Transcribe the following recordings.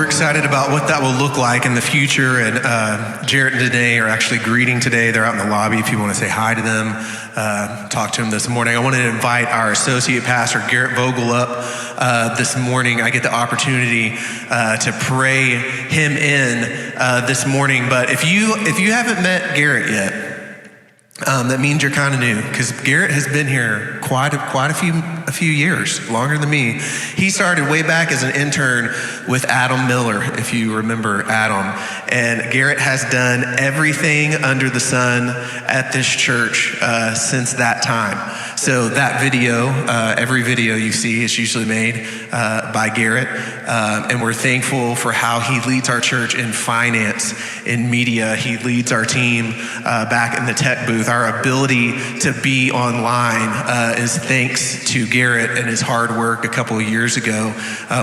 we're excited about what that will look like in the future. And Garrett and Danae are actually greeting today. They're out in the lobby if you want to say hi to them, talk to them this morning. I wanted to invite our associate pastor, Garrett Vogele, up this morning. I get the opportunity to pray him in this morning. But if you haven't met Garrett yet, that means you're kind of new, because Garrett has been here quite a few years, longer than me. He started way back as an intern with Adam Miller, if you remember Adam. And Garrett has done everything under the sun at this church since that time. So that video, every video you see is usually made by Garrett. And we're thankful for how he leads our church in finance, in media. He leads our team back in the tech booth. Our ability to be online is thanks to Garrett and his hard work a couple of years ago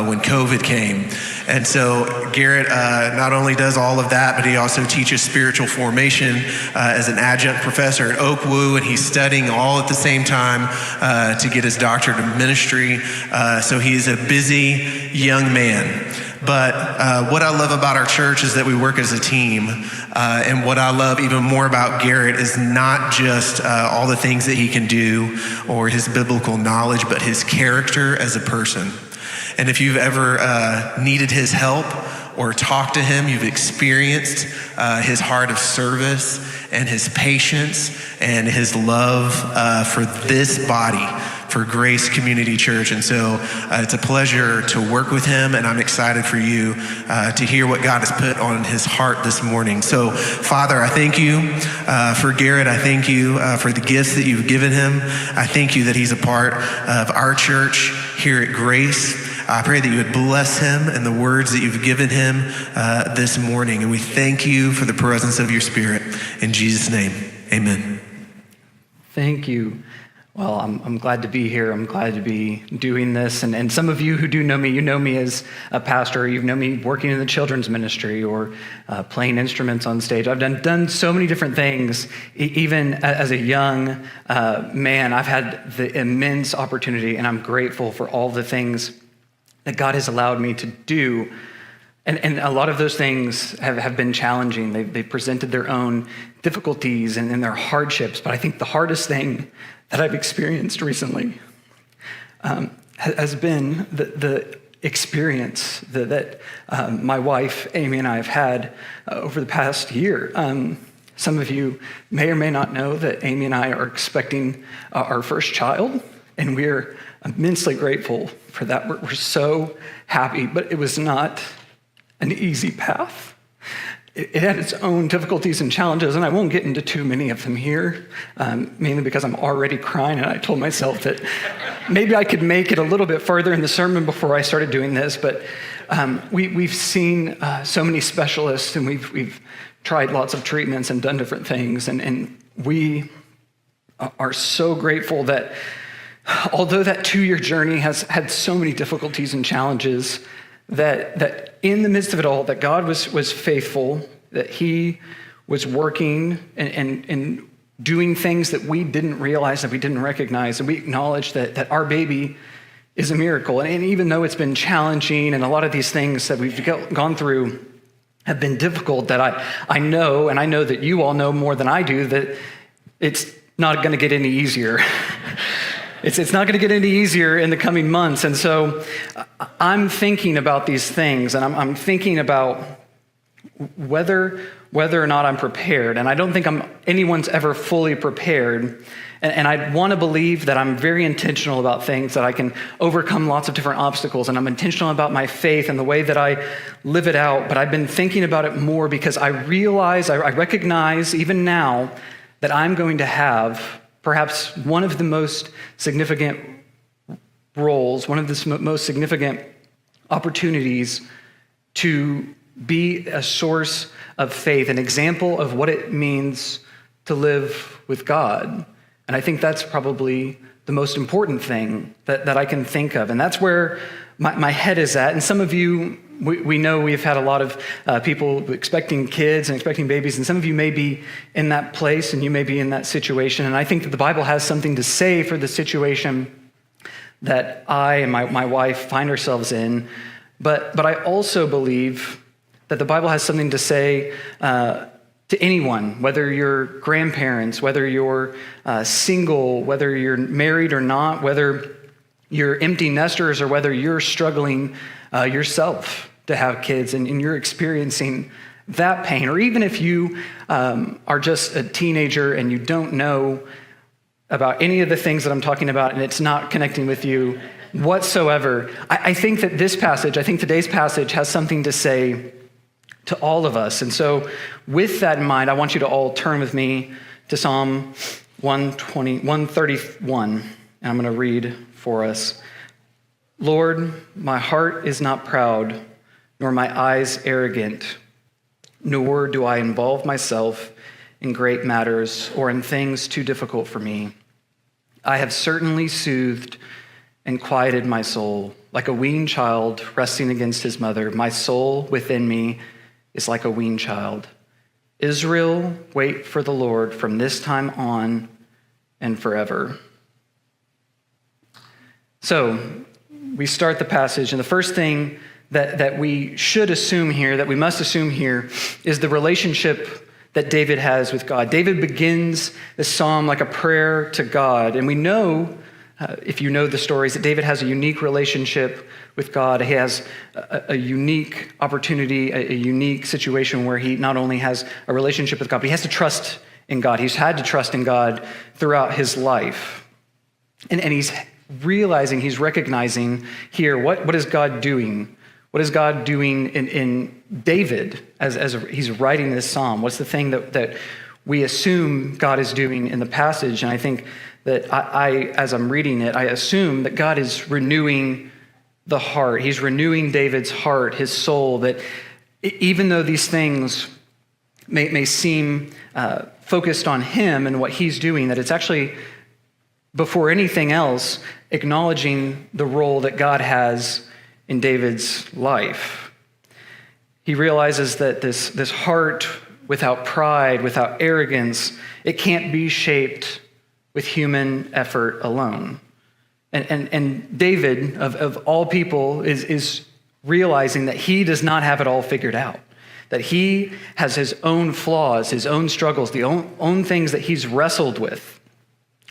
when COVID came. And so Garrett not only does all of that, but he also teaches spiritual formation as an adjunct professor at Oakwood, and he's studying all at the same time to get his doctorate of ministry. So he's a busy young man. But what I love about our church is that we work as a team. And what I love even more about Garrett is not just all the things that he can do or his biblical knowledge, but his character as a person. And if you've ever needed his help or talked to him, you've experienced his heart of service and his patience and his love for this body, for Grace Community Church. And so it's a pleasure to work with him, and I'm excited for you to hear what God has put on his heart this morning. So Father, I thank you for Garrett. I thank you for the gifts that you've given him. I thank you that he's a part of our church here at Grace. I pray that you would bless him and the words that you've given him this morning. And we thank you for the presence of your Spirit. In Jesus' name, amen. Thank you. Well, I'm glad to be here. I'm glad to be doing this. And some of you who do know me, you know me as a pastor. You know me working in the children's ministry or playing instruments on stage. I've done so many different things. Even as a young man, I've had the immense opportunity, and I'm grateful for all the things that God has allowed me to do. And a lot of those things have been challenging. They've presented their own difficulties and their hardships. But I think the hardest thing that I've experienced recently has been the experience that my wife, Amy, and I have had over the past year. Some of you may or may not know that Amy and I are expecting our first child, and we're immensely grateful for that. We're so happy, but it was not an easy path. It had its own difficulties and challenges, and I won't get into too many of them here, mainly because I'm already crying, and I told myself that maybe I could make it a little bit further in the sermon before I started doing this, but we've seen so many specialists, and we've tried lots of treatments and done different things, and we are so grateful that although that 2-year journey has had so many difficulties and challenges, that in the midst of it all, that God was faithful, that he was working and doing things that we didn't realize, that we didn't recognize, and we acknowledge that our baby is a miracle. And even though it's been challenging and a lot of these things that we've gone through have been difficult, that I know, and I know that you all know more than I do, that it's not going to get any easier. It's not going to get any easier in the coming months. And so I'm thinking about these things, and I'm thinking about whether or not I'm prepared. And I don't think anyone's ever fully prepared. And I want to believe that I'm very intentional about things, that I can overcome lots of different obstacles, and I'm intentional about my faith and the way that I live it out. But I've been thinking about it more because I recognize even now that I'm going to have perhaps one of the most significant roles, one of the most significant opportunities to be a source of faith, an example of what it means to live with God. And I think that's probably the most important thing that I can think of. And that's where my head is at. And some of you, we know we've had a lot of people expecting kids and expecting babies, and some of you may be in that place and you may be in that situation. And I think that the Bible has something to say for the situation that I and my wife find ourselves in. But I also believe that the Bible has something to say to anyone, whether you're grandparents, whether you're single, whether you're married or not, whether you're empty nesters, or whether you're struggling yourself to have kids and you're experiencing that pain, or even if you are just a teenager and you don't know about any of the things that I'm talking about and it's not connecting with you whatsoever, I think that today's passage has something to say to all of us. And so with that in mind, I want you to all turn with me to Psalm 131, and I'm going to read for us. Lord, my heart is not proud, nor my eyes arrogant, nor do I involve myself in great matters or in things too difficult for me. I have certainly soothed and quieted my soul, like a weaned child resting against his mother. My soul within me is like a weaned child. Israel, wait for the Lord from this time on and forever. So we start the passage, and the first thing that we should assume here, that we must assume here, is the relationship that David has with God. David begins the psalm like a prayer to God, and we know, if you know the stories, that David has a unique relationship with God. He has a unique opportunity, a unique situation where he not only has a relationship with God, but he has to trust in God. He's had to trust in God throughout his life. And he's recognizing here, what is God doing? What is God doing in David as he's writing this psalm? What's the thing that we assume God is doing in the passage? And I think that as I'm reading it, I assume that God is renewing the heart. He's renewing David's heart, his soul, that even though these things may seem focused on him and what he's doing, that it's actually, before anything else, acknowledging the role that God has in David's life. He realizes that this heart without pride, without arrogance, it can't be shaped with human effort alone. And David, of all people, is realizing that he does not have it all figured out, that he has his own flaws, his own struggles, the own things that he's wrestled with.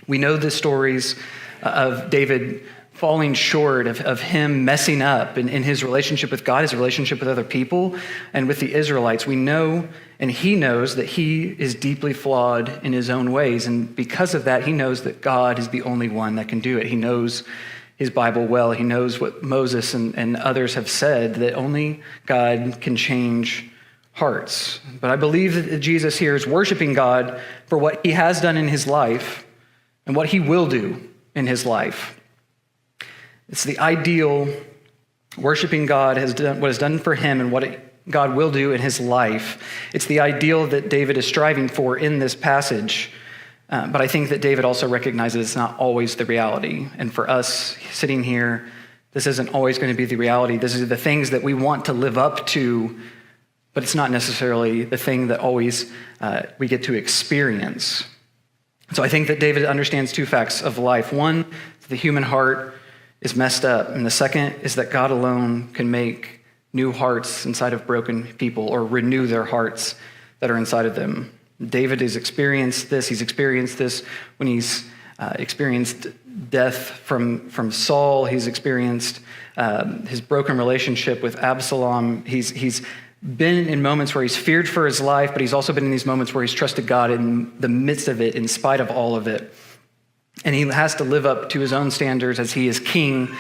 We know the stories of David falling short, of him messing up in his relationship with God, his relationship with other people, and with the Israelites. We know, and he knows, that he is deeply flawed in his own ways. And because of that, he knows that God is the only one that can do it. He knows his Bible well. He knows what Moses and others have said, that only God can change hearts. But I believe that Jesus here is worshiping God for what he has done in his life and what he will do in his life. It's the ideal. Worshiping God has done what is done for him and what God will do in his life. It's the ideal that David is striving for in this passage. But I think that David also recognizes it's not always the reality. And for us sitting here, this isn't always going to be the reality. This is the things that we want to live up to, but it's not necessarily the thing that always we get to experience. So I think that David understands two facts of life. One, the human heart is messed up. And the second is that God alone can make new hearts inside of broken people, or renew their hearts that are inside of them. David has experienced this. He's experienced this when he's experienced death from Saul. He's experienced his broken relationship with Absalom. He's been in moments where he's feared for his life, but he's also been in these moments where he's trusted God in the midst of it, in spite of all of it. And he has to live up to his own standards as he is king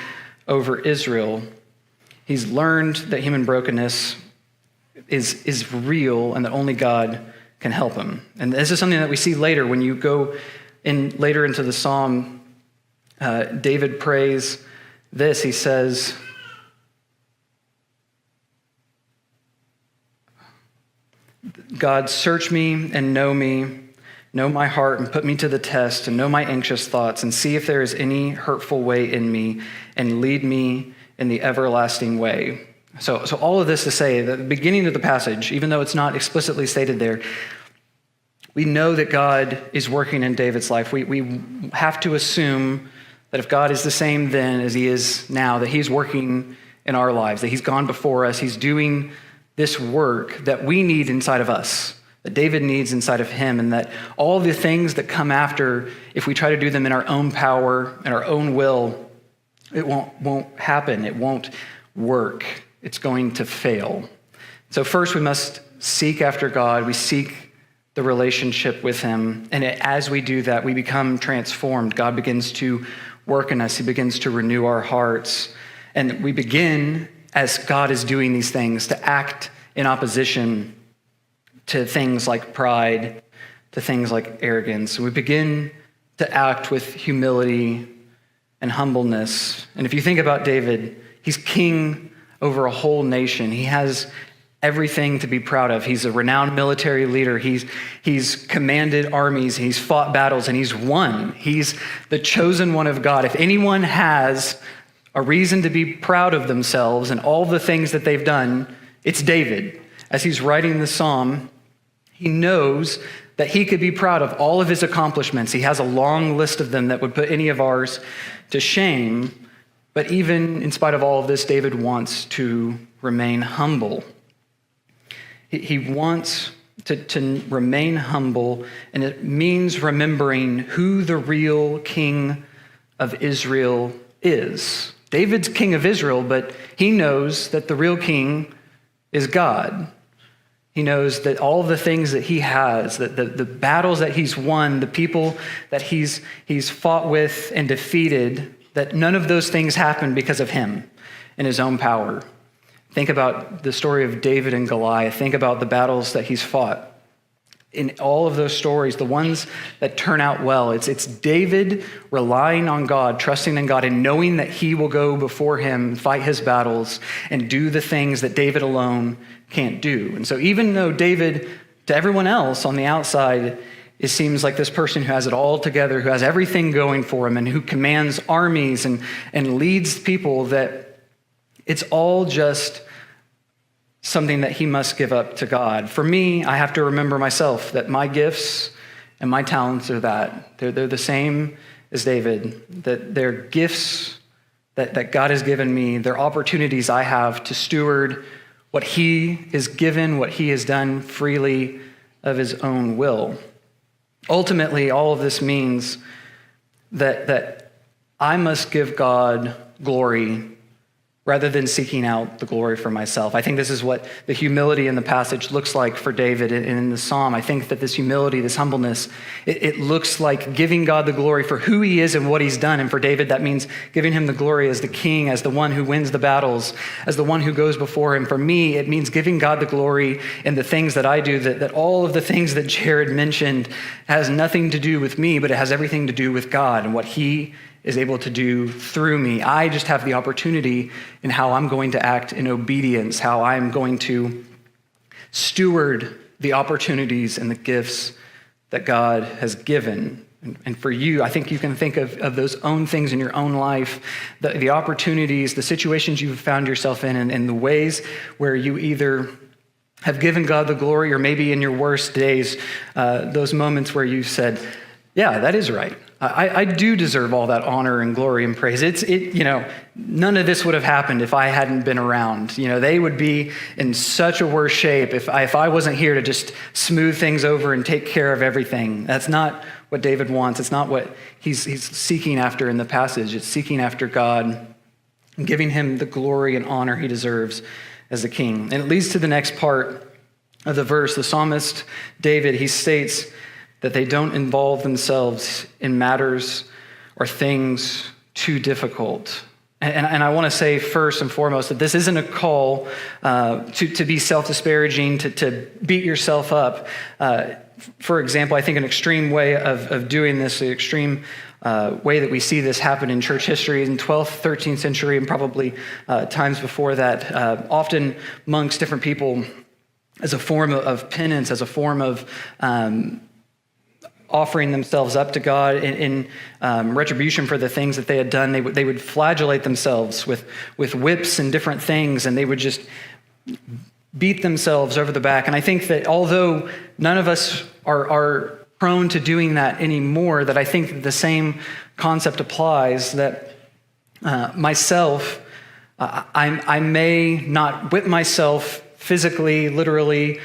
over Israel. He's learned that human brokenness is real and that only God can help him. And this is something that we see later when you go later into the psalm. David prays this. He says, God, search me and know my heart, and put me to the test, and know my anxious thoughts, and see if there is any hurtful way in me, and lead me in the everlasting way. So all of this to say that at the beginning of the passage, even though it's not explicitly stated there, we know that God is working in David's life. We have to assume that if God is the same then as he is now, that he's working in our lives, that he's gone before us. He's doing this work that we need inside of us, that David needs inside of him, and that all the things that come after, if we try to do them in our own power and our own will, it won't happen. It won't work. It's going to fail. So first we must seek after God. We seek the relationship with him. And as we do that, we become transformed. God begins to work in us. He begins to renew our hearts. And we begin, as God is doing these things, to act in opposition to things like pride, to things like arrogance. We begin to act with humility and humbleness. And if you think about David, he's king over a whole nation. He has everything to be proud of. He's a renowned military leader. He's commanded armies. He's fought battles, and he's won. He's the chosen one of God. If anyone has a reason to be proud of themselves and all the things that they've done, it's David. As he's writing the psalm, he knows that he could be proud of all of his accomplishments. He has a long list of them that would put any of ours to shame. But even in spite of all of this, David wants to remain humble. He wants to remain humble, and it means remembering who the real king of Israel is. David's king of Israel, but he knows that the real king is God. He knows that all the things that he has, that the battles that he's won, the people that he's fought with and defeated, that none of those things happened because of him and his own power. Think about the story of David and Goliath. Think about the battles that he's fought. In all of those stories, the ones that turn out well, it's David relying on God, trusting in God, and knowing that he will go before him, fight his battles, and do the things that David alone can't do. And so even though David, to everyone else on the outside, it seems like this person who has it all together, who has everything going for him, and who commands armies and leads people, that it's all just something that he must give up to God. For me, I have to remember myself that my gifts and my talents are that. They're the same as David, that they're gifts that God has given me. They're opportunities I have to steward what he is given, what he has done freely of his own will. Ultimately, all of this means that I must give God glory rather than seeking out the glory for myself. I think this is what the humility in the passage looks like for David and in the psalm. I think that this humility, this humbleness, it looks like giving God the glory for who he is and what he's done. And for David, that means giving him the glory as the king, as the one who wins the battles, as the one who goes before him. For me, it means giving God the glory in the things that I do, that all of the things that Jared mentioned has nothing to do with me, but it has everything to do with God and what he is able to do through me. I just have the opportunity in how I'm going to act in obedience, how I'm going to steward the opportunities and the gifts that God has given. And for you, I think you can think of those own things in your own life, the opportunities, the situations you've found yourself in, and the ways where you either have given God the glory, or maybe in your worst days, those moments where you said, yeah, that is right. I do deserve all that honor and glory and praise. None of this would have happened if I hadn't been around. They would be in such a worse shape if I wasn't here to just smooth things over and take care of everything. That's not what David wants. It's not what he's seeking after in the passage. It's seeking after God and giving him the glory and honor he deserves as the king. And it leads to the next part of the verse. The psalmist David, he states that they don't involve themselves in matters or things too difficult. And I want to say first and foremost that this isn't a call to be self-disparaging, to beat yourself up. For example, I think an extreme way of doing this, the extreme way that we see this happen in church history in 12th, 13th century, and probably times before that, often amongst different people as a form of penance, as a form of offering themselves up to God in retribution for the things that they had done. They would flagellate themselves with whips and different things, and they would just beat themselves over the back. And I think that although none of us are prone to doing that anymore, that I think that the same concept applies, that myself, I may not whip myself physically, literally,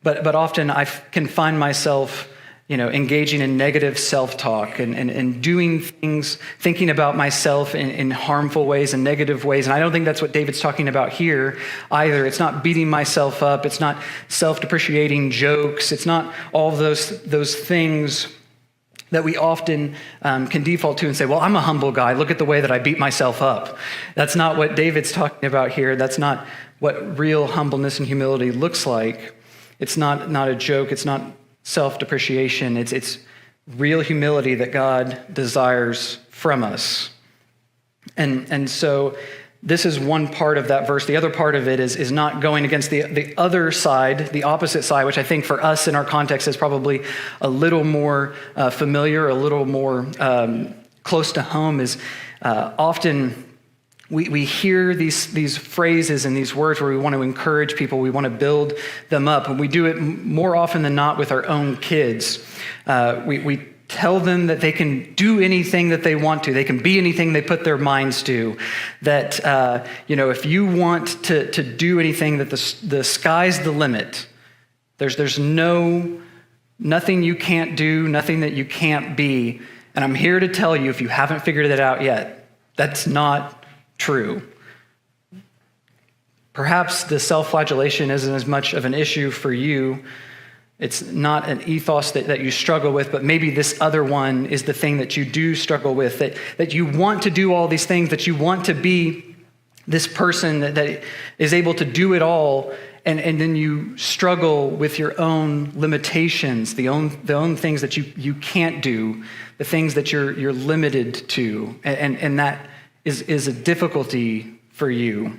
but often I can find myself, engaging in negative self-talk and doing things, thinking about myself in harmful ways and negative ways. And I don't think that's what David's talking about here either. It's not beating myself up. It's not self-depreciating jokes. It's not all of those things that we often can default to and say, well, I'm a humble guy. Look at the way that I beat myself up. That's not what David's talking about here. That's not what real humbleness and humility looks like. It's not a joke. It's not self-depreciation. It's real humility that God desires from us. And so this is one part of that verse. The other part of it is not going against the other side, the opposite side, which I think for us in our context is probably a little more familiar, a little more close to home, is often we hear these phrases and these words where we want to encourage people, we want to build them up, and we do it more often than not with our own kids. We tell them that they can do anything that they want to. They can be anything they put their minds to. That, if you want to do anything, that the sky's the limit. There's nothing you can't do, nothing that you can't be. And I'm here to tell you, if you haven't figured it out yet, that's not true. Perhaps the self-flagellation isn't as much of an issue for you. It's not an ethos that you struggle with, but maybe this other one is the thing that you do struggle with, that you want to do all these things, that you want to be this person that is able to do it all, and then you struggle with your own limitations, the own things that you can't do, the things that you're limited to, and that is a difficulty for you.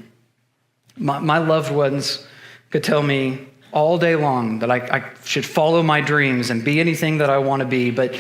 My loved ones could tell me all day long that I should follow my dreams and be anything that I want to be, but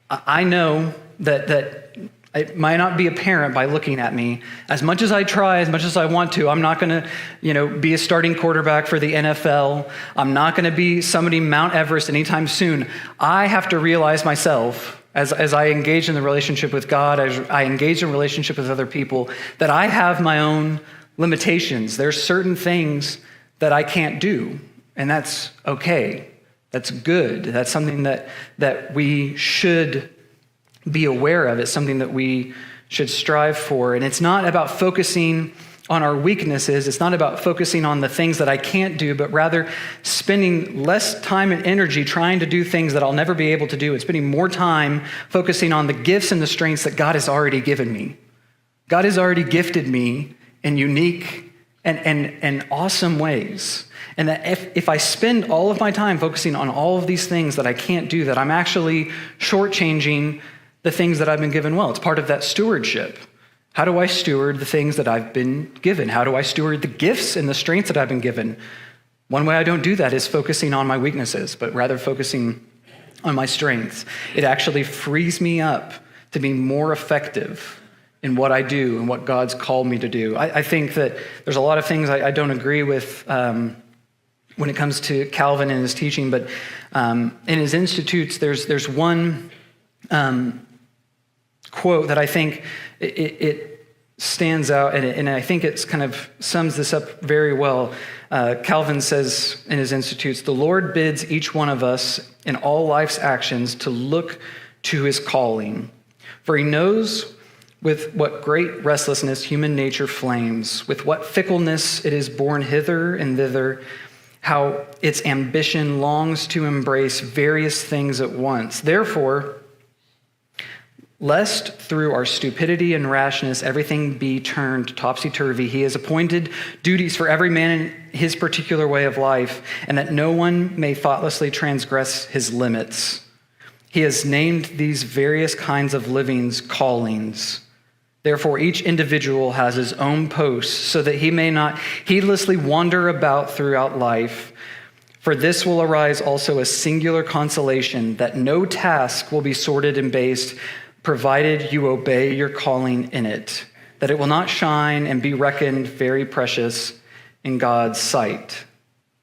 I know that it might not be apparent by looking at me. As much as I try, as much as I want to, I'm not going to, be a starting quarterback for the NFL. I'm not going to be somebody Mount Everest anytime soon. I have to realize myself, as I engage in the relationship with God, as I engage in relationship with other people, that I have my own limitations. There's certain things that I can't do, and that's okay. That's good. That's something that we should be aware of. It's something that we should strive for. And it's not about focusing on our weaknesses. It's not about focusing on the things that I can't do, but rather spending less time and energy trying to do things that I'll never be able to do, and spending more time focusing on the gifts and the strengths that God has already given me. God has already gifted me in unique and awesome ways. And that if I spend all of my time focusing on all of these things that I can't do, that I'm actually shortchanging the things that I've been given well. It's part of that stewardship. How do I steward the things that I've been given? How do I steward the gifts and the strengths that I've been given? One way I don't do that is focusing on my weaknesses, but rather focusing on my strengths. It actually frees me up to be more effective in what I do and what God's called me to do. I think that there's a lot of things I don't agree with when it comes to Calvin and his teaching, but in his Institutes, there's one quote that I think it stands out, and I think it's kind of sums this up very well. Calvin says in his Institutes, "The Lord bids each one of us in all life's actions to look to his calling, for he knows with what great restlessness human nature flames, with what fickleness it is borne hither and thither, how its ambition longs to embrace various things at once. Therefore, lest through our stupidity and rashness everything be turned topsy-turvy, he has appointed duties for every man in his particular way of life, and that no one may thoughtlessly transgress his limits. He has named these various kinds of livings callings. Therefore, each individual has his own post, so that he may not heedlessly wander about throughout life. For this will arise also a singular consolation, that no task will be sorted and based, provided you obey your calling in it, that it will not shine and be reckoned very precious in God's sight."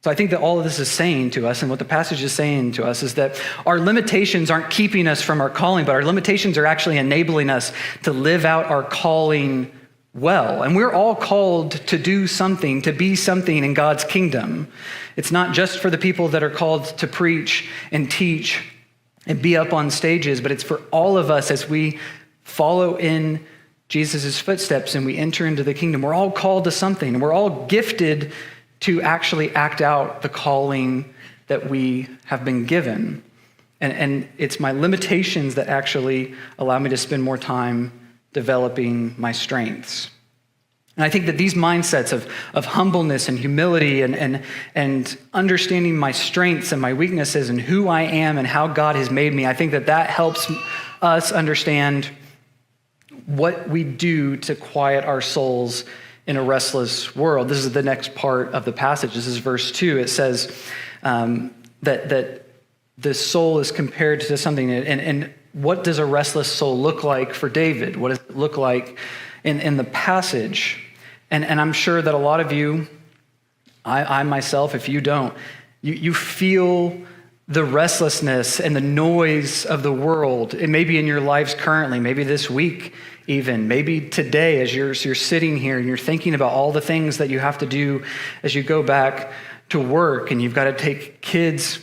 So I think that all of this is saying to us, and what the passage is saying to us, is that our limitations aren't keeping us from our calling, but our limitations are actually enabling us to live out our calling well. And we're all called to do something, to be something in God's kingdom. It's not just for the people that are called to preach and teach and be up on stages, but it's for all of us as we follow in Jesus' footsteps and we enter into the kingdom. We're all called to something. We're all gifted to actually act out the calling that we have been given. And it's my limitations that actually allow me to spend more time developing my strengths. And I think that these mindsets of humbleness and humility and understanding my strengths and my weaknesses and who I am and how God has made me, I think that helps us understand what we do to quiet our souls in a restless world. This is the next part of the passage. This is verse 2. It says that the soul is compared to something. And what does a restless soul look like for David? What does it look like in the passage? And I'm sure that a lot of you, I myself, if you don't, you feel the restlessness and the noise of the world. It may be in your lives currently, maybe this week even, maybe today as you're sitting here and you're thinking about all the things that you have to do as you go back to work, and you've got to take kids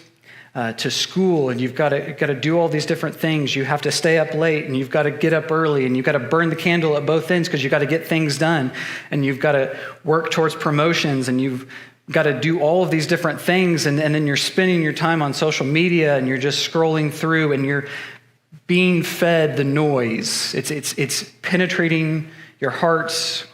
to school, and you've got to do all these different things. You have to stay up late, and you've got to get up early, and you've got to burn the candle at both ends because you've got to get things done, and you've got to work towards promotions, and you've got to do all of these different things, and then you're spending your time on social media, and you're just scrolling through, and you're being fed the noise. It's penetrating your hearts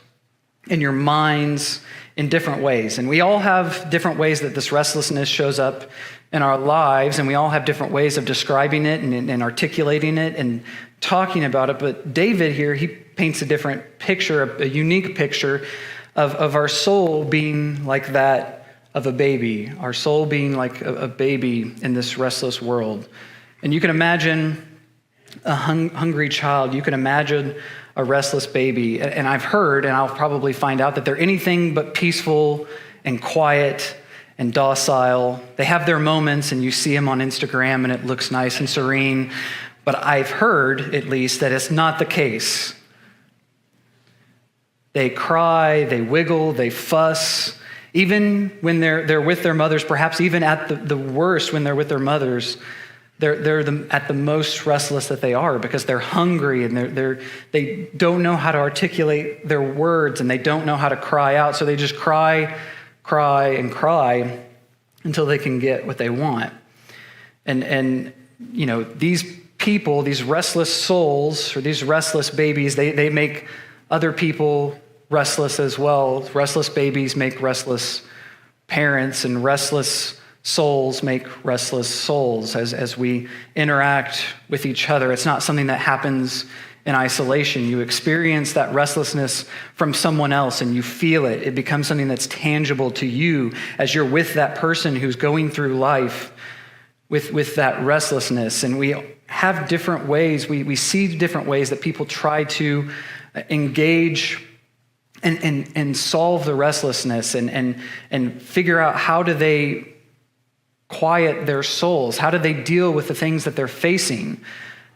and your minds in different ways. And we all have different ways that this restlessness shows up in our lives, and we all have different ways of describing it and articulating it and talking about it. But David here, he paints a different picture, a unique picture of our soul being like that of a baby, our soul being like a baby in this restless world. And you can imagine a hungry child. You can imagine a restless baby. And I've heard, and I'll probably find out, that they're anything but peaceful and quiet and docile. They have their moments, and you see them on Instagram, and it looks nice and serene. But I've heard, at least, that it's not the case. They cry, they wiggle, they fuss. Even when they're with their mothers, perhaps even at the worst when they're with their mothers, they're at the most restless that they are, because they're hungry and they don't know how to articulate their words, and they don't know how to cry out. So they just cry until they can get what they want. And you know, these people, these restless souls or these restless babies, they make other people restless as well. Restless babies make restless parents, and restless souls make restless souls as we interact with each other. It's not something that happens in isolation. You experience that restlessness from someone else, and you feel it. It becomes something that's tangible to you as you're with that person who's going through life with that restlessness. And we have different ways, we see different ways that people try to engage and solve the restlessness and figure out how do they quiet their souls? How do they deal with the things that they're facing?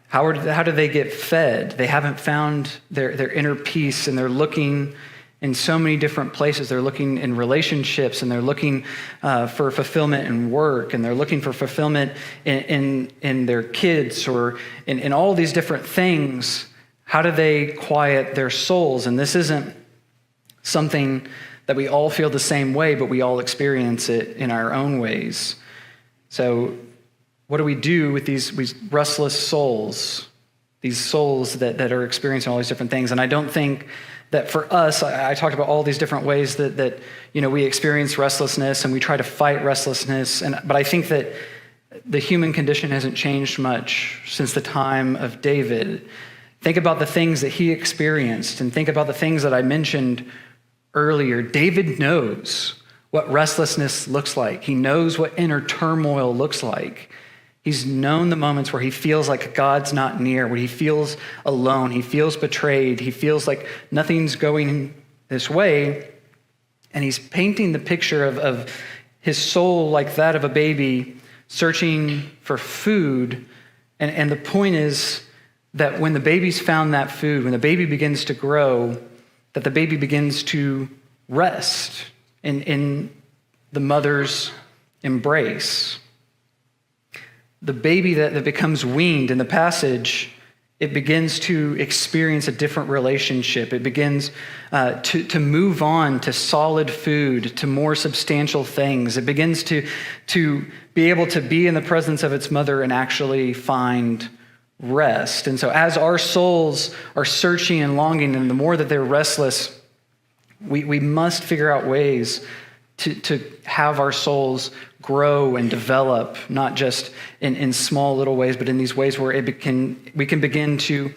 How do they get fed? They haven't found their inner peace, and they're looking in so many different places. They're looking in relationships, and they're looking for fulfillment in work, and they're looking for fulfillment in their kids, or in all these different things. How do they quiet their souls? And this isn't something that we all feel the same way, but we all experience it in our own ways. So what do we do with these restless souls, these souls that are experiencing all these different things? And I don't think that for us, I talked about all these different ways that you know, we experience restlessness and we try to fight restlessness. But I think that the human condition hasn't changed much since the time of David. Think about the things that he experienced, and think about the things that I mentioned earlier. David knows what restlessness looks like. He knows what inner turmoil looks like. He's known the moments where he feels like God's not near, where he feels alone, he feels betrayed, he feels like nothing's going this way. And he's painting the picture of his soul like that of a baby searching for food. And the point is that when the baby's found that food, when the baby begins to grow, that the baby begins to rest in the mother's embrace. The baby that becomes weaned in the passage, it begins to experience a different relationship. It begins to move on to solid food, to more substantial things. It begins to be able to be in the presence of its mother and actually find rest. And so as our souls are searching and longing, and the more that they're restless, we must figure out ways to have our souls grow and develop, not just in small little ways, but in these ways where we can begin to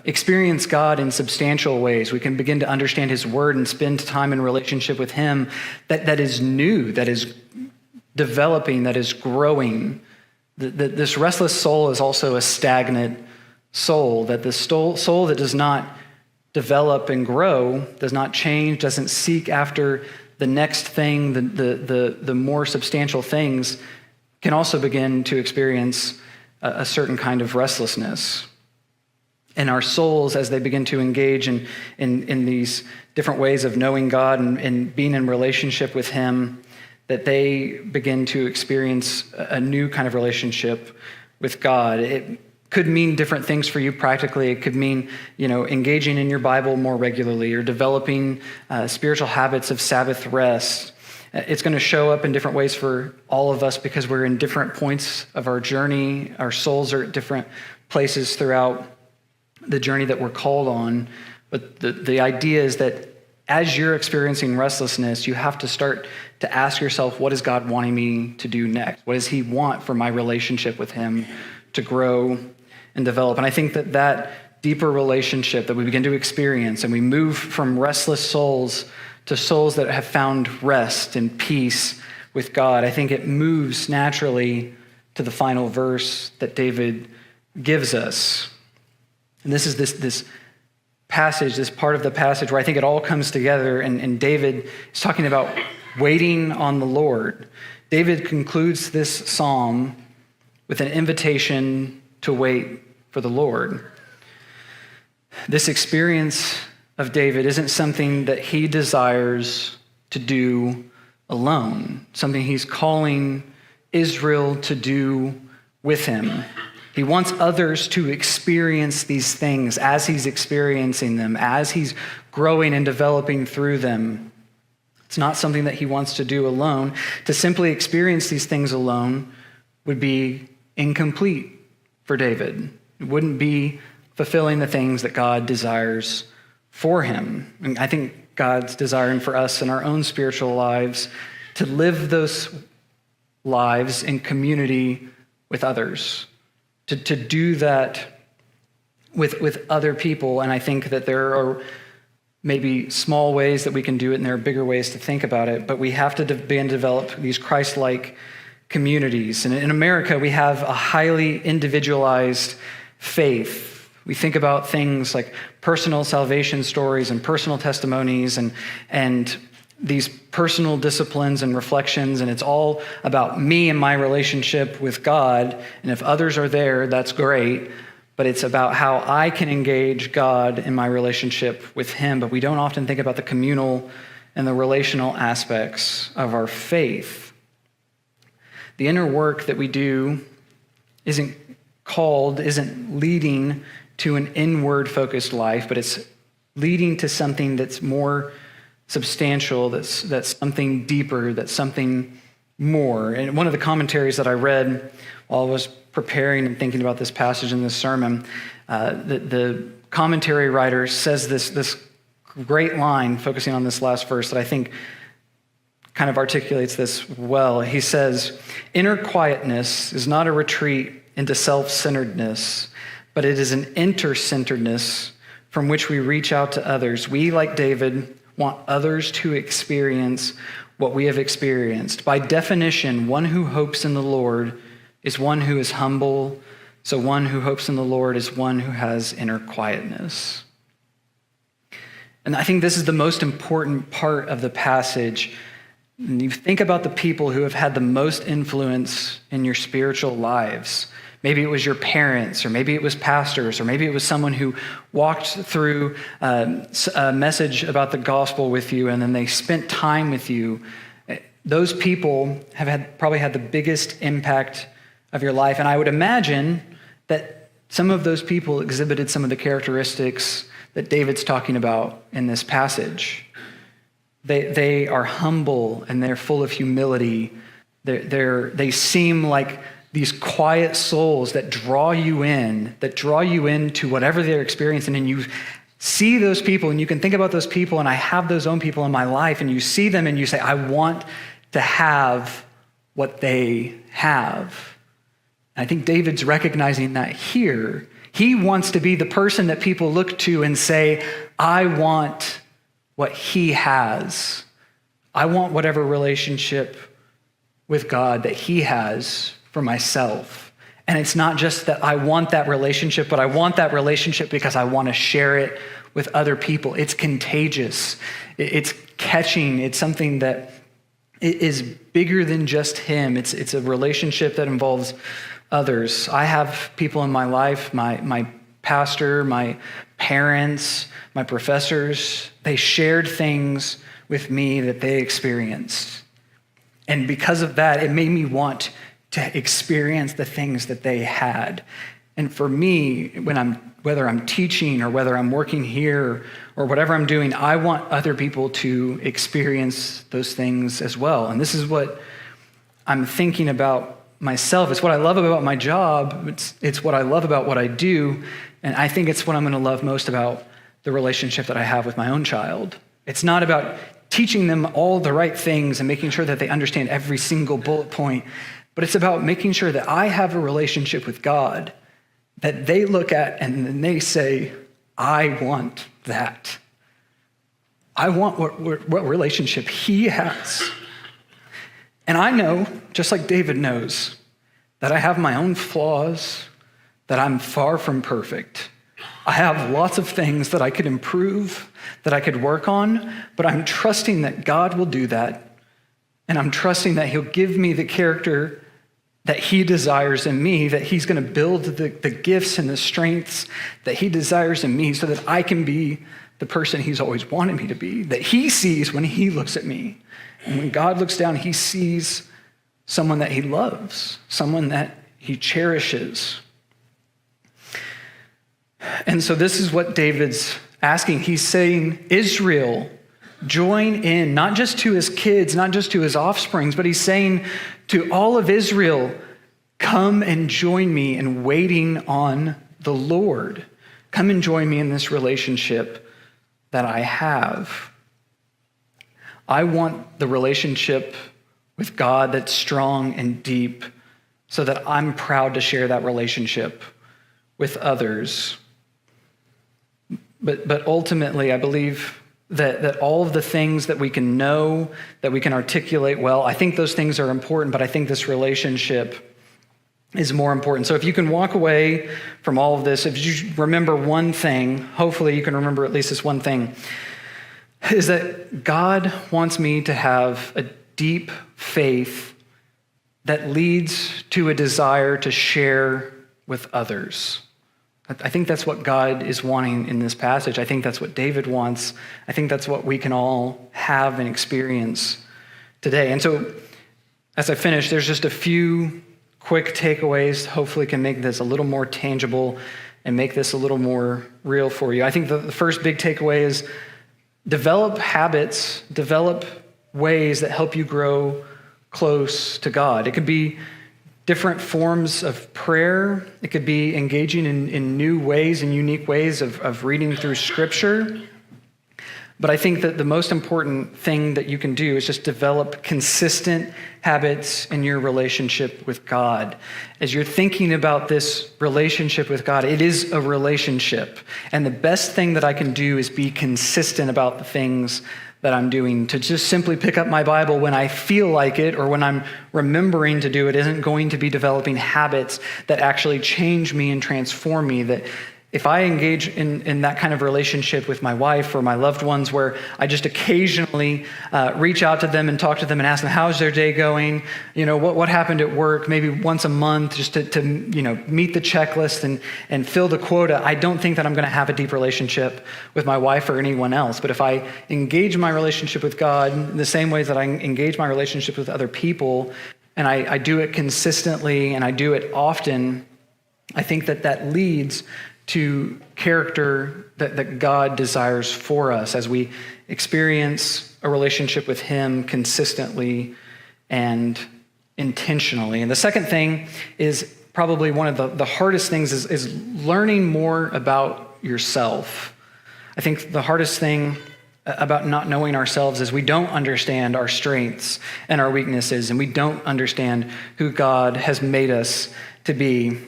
experience God in substantial ways. We can begin to understand his word and spend time in relationship with him that is new, that is developing, that is growing. This restless soul is also a stagnant soul, that the soul that does not develop and grow, does not change, doesn't seek after the next thing, the more substantial things, can also begin to experience a certain kind of restlessness. And our souls, as they begin to engage in these different ways of knowing God and being in relationship with him, that they begin to experience a new kind of relationship with God. It could mean different things for you practically. It could mean, engaging in your Bible more regularly or developing spiritual habits of Sabbath rest. It's going to show up in different ways for all of us because we're in different points of our journey. Our souls are at different places throughout the journey that we're called on. But the idea is that as you're experiencing restlessness, you have to start to ask yourself, what is God wanting me to do next? What does he want for my relationship with him to grow and develop? And I think that deeper relationship that we begin to experience, and we move from restless souls to souls that have found rest and peace with God, I think it moves naturally to the final verse that David gives us. And this is this passage, this part of the passage where I think it all comes together, and David is talking about waiting on the Lord. David concludes this psalm with an invitation to wait for the Lord. This experience of David isn't something that he desires to do alone, something he's calling Israel to do with him. He wants others to experience these things as he's experiencing them, as he's growing and developing through them. It's not something that he wants to do alone. To simply experience these things alone would be incomplete for David. It wouldn't be fulfilling the things that God desires for him. And I think God's desiring for us in our own spiritual lives to live those lives in community with others, to do that with other people. And I think that there are maybe small ways that we can do it, and there are bigger ways to think about it, but we have to begin to develop these Christ-like communities. And in America, we have a highly individualized faith. We think about things like personal salvation stories and personal testimonies and these personal disciplines and reflections, and it's all about me and my relationship with God. And if others are there, that's great, but it's about how I can engage God in my relationship with him. But we don't often think about the communal and the relational aspects of our faith. The inner work that we do isn't leading to an inward-focused life, but it's leading to something that's more substantial, that's something deeper, that's something more. And one of the commentaries that I read while I was preparing and thinking about this passage in this sermon, the commentary writer says this great line focusing on this last verse that I think kind of articulates this well. He says, "Inner quietness is not a retreat into self-centeredness, but it is an inter-centeredness from which we reach out to others. We, like David, want others to experience what we have experienced. By definition, one who hopes in the Lord is one who is humble, so one who hopes in the Lord is one who has inner quietness." And I think this is the most important part of the passage, And you think about the people who have had the most influence in your spiritual lives. Maybe it was your parents, or maybe it was pastors, or maybe it was someone who walked through a message about the gospel with you, and then they spent time with you. Those people have probably had the biggest impact of your life. And I would imagine that some of those people exhibited some of the characteristics that David's talking about in this passage. They are humble and they're full of humility. They seem like these quiet souls that draw you into whatever they're experiencing. And you see those people and you can think about those people, and I have those own people in my life, and you see them and you say, I want to have what they have. And I think David's recognizing that here. He wants to be the person that people look to and say, I want what he has. I want whatever relationship with God that he has for myself. And it's not just that I want that relationship, but I want that relationship because I want to share it with other people. It's contagious. It's catching. It's something that is bigger than just him. It's a relationship that involves others. I have people in my life, my pastor, my parents, my professors, they shared things with me that they experienced. And because of that, it made me want to experience the things that they had. And for me, whether I'm teaching or whether I'm working here or whatever I'm doing, I want other people to experience those things as well. And this is what I'm thinking about myself. It's what I love about my job. It's what I love about what I do. And I think it's what I'm going to love most about the relationship that I have with my own child. It's not about teaching them all the right things and making sure that they understand every single bullet point, but it's about making sure that I have a relationship with God that they look at and then they say, I want that. I want what relationship he has. And I know, just like David knows, that I have my own flaws, that I'm far from perfect. I have lots of things that I could improve, that I could work on, but I'm trusting that God will do that. And I'm trusting that he'll give me the character that he desires in me, that he's going to build the gifts and the strengths that he desires in me so that I can be the person he's always wanted me to be, that he sees when he looks at me. And when God looks down, he sees someone that he loves, someone that he cherishes. And so this is what David's asking. He's saying, Israel, join in, not just to his kids, not just to his offsprings, but he's saying to all of Israel, come and join me in waiting on the Lord. Come and join me in this relationship that I have. I want the relationship with God that's strong and deep so that I'm proud to share that relationship with others. But ultimately, I believe that all of the things that we can know, that we can articulate well, I think those things are important, but I think this relationship is more important. So if you can walk away from all of this, if you remember one thing, hopefully you can remember at least this one thing, is that God wants me to have a deep faith that leads to a desire to share with others. I think that's what God is wanting in this passage. I think that's what David wants. I think that's what we can all have and experience today. And so as I finish, there's just a few quick takeaways, hopefully can make this a little more tangible and make this a little more real for you. I think the first big takeaway is develop habits, develop ways that help you grow close to God. It could be different forms of prayer. It could be engaging in new ways and unique ways of reading through Scripture. But I think that the most important thing that you can do is just develop consistent habits in your relationship with God. As you're thinking about this relationship with God, it is a relationship. And the best thing that I can do is be consistent about the things that I'm doing. To just simply pick up my Bible when I feel like it or when I'm remembering to do it isn't going to be developing habits that actually change me and transform me, that if I engage in that kind of relationship with my wife or my loved ones where I just occasionally reach out to them and talk to them and ask them, how's their day going? What happened at work? Maybe once a month just to meet the checklist and fill the quota. I don't think that I'm going to have a deep relationship with my wife or anyone else. But if I engage my relationship with God in the same ways that I engage my relationship with other people, and I do it consistently and I do it often, I think that leads to character that God desires for us as we experience a relationship with him consistently and intentionally. And the second thing is probably one of the hardest things is learning more about yourself. I think the hardest thing about not knowing ourselves is we don't understand our strengths and our weaknesses, and we don't understand who God has made us to be.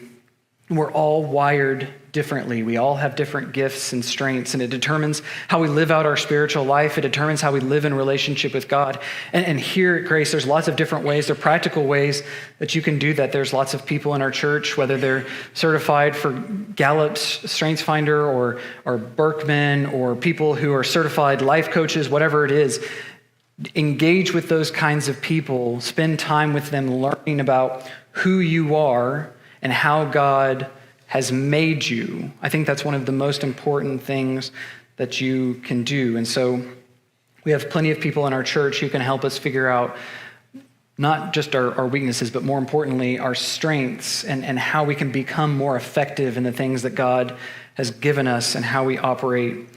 We're all wired differently. We all have different gifts and strengths, and it determines how we live out our spiritual life. It determines how we live in relationship with God. And here at Grace, there's lots of different ways. There are practical ways that you can do that. There's lots of people in our church, whether they're certified for Gallup's StrengthsFinder or Berkman, or people who are certified life coaches, whatever it is. Engage with those kinds of people. Spend time with them learning about who you are and how God has made you. I think that's one of the most important things that you can do. And so we have plenty of people in our church who can help us figure out not just our weaknesses, but more importantly, our strengths and how we can become more effective in the things that God has given us and how we operate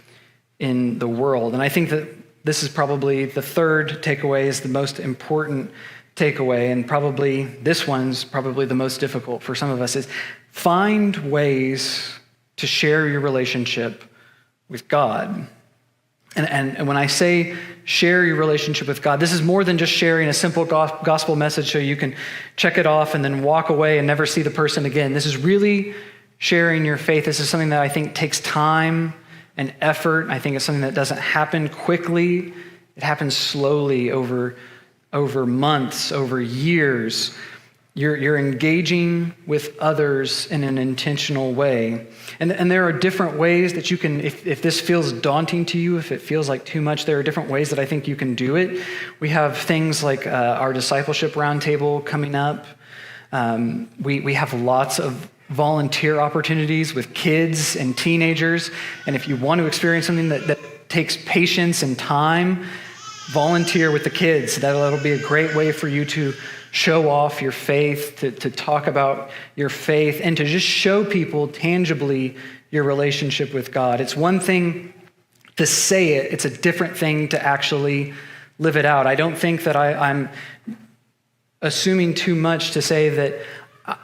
in the world. And I think that this is probably the third takeaway, is the most important takeaway, and probably this one's probably the most difficult for some of us, is find ways to share your relationship with God. And when I say share your relationship with God, this is more than just sharing a simple gospel message so you can check it off and then walk away and never see the person again. This is really sharing your faith. This is something that I think takes time and effort. I think it's something that doesn't happen quickly. It happens slowly over months, over years. You're engaging with others in an intentional way. And there are different ways that you can, if this feels daunting to you, if it feels like too much, there are different ways that I think you can do it. We have things like our discipleship roundtable coming up. We have lots of volunteer opportunities with kids and teenagers. And if you want to experience something that takes patience and time, volunteer with the kids. That'll be a great way for you to show off your faith, to talk about your faith, and to just show people tangibly your relationship with God. It's one thing to say it. It's a different thing to actually live it out. I don't think that I'm assuming too much to say that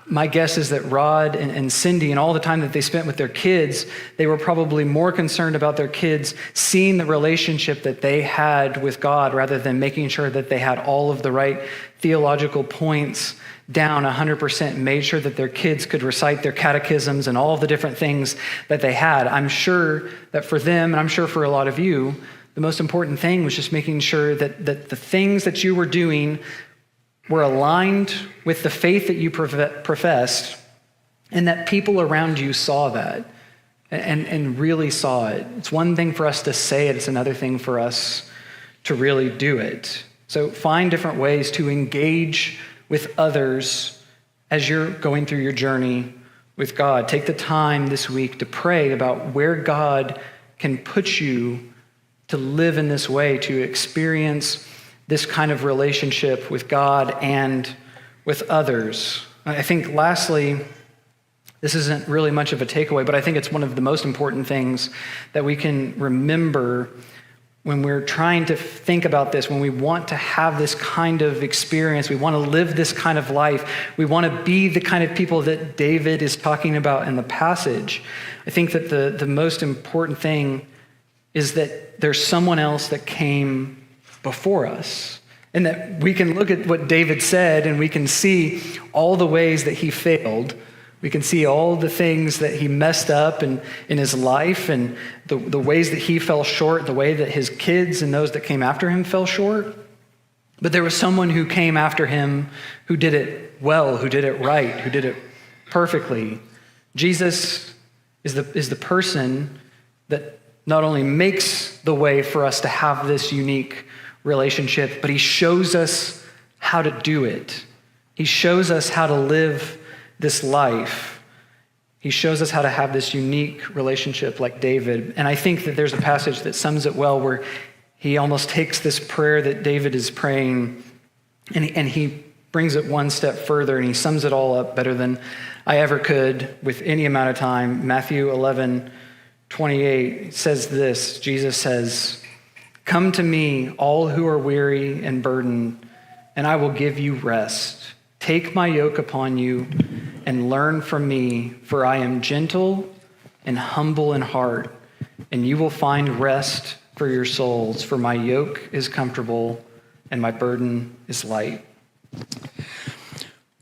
my guess is that Rod and Cindy and all the time that they spent with their kids, they were probably more concerned about their kids seeing the relationship that they had with God rather than making sure that they had all of the right theological points down 100%, made sure that their kids could recite their catechisms and all of the different things that they had. I'm sure that for them, and I'm sure for a lot of you, the most important thing was just making sure that the things that you were doing were aligned with the faith that you professed, and that people around you saw that and really saw it. It's one thing for us to say it, it's another thing for us to really do it. So find different ways to engage with others as you're going through your journey with God. Take the time this week to pray about where God can put you to live in this way, to experience this kind of relationship with God and with others. I think lastly, this isn't really much of a takeaway, but I think it's one of the most important things that we can remember when we're trying to think about this, when we want to have this kind of experience, we want to live this kind of life, we want to be the kind of people that David is talking about in the passage. I think that the most important thing is that there's someone else that came before us, and that we can look at what David said and we can see all the ways that he failed. We can see all the things that he messed up in his life and the ways that he fell short, the way that his kids and those that came after him fell short. But there was someone who came after him who did it well, who did it right, who did it perfectly. Jesus is the person that not only makes the way for us to have this unique relationship, but he shows us how to do it. He shows us how to live this life. He shows us how to have this unique relationship like David. And I think that there's a passage that sums it well where he almost takes this prayer that David is praying and he brings it one step further and he sums it all up better than I ever could with any amount of time. Matthew 11:28 says this. Jesus says, "Come to me, all who are weary and burdened, and I will give you rest. Take my yoke upon you and learn from me, for I am gentle and humble in heart, and you will find rest for your souls, for my yoke is comfortable and my burden is light."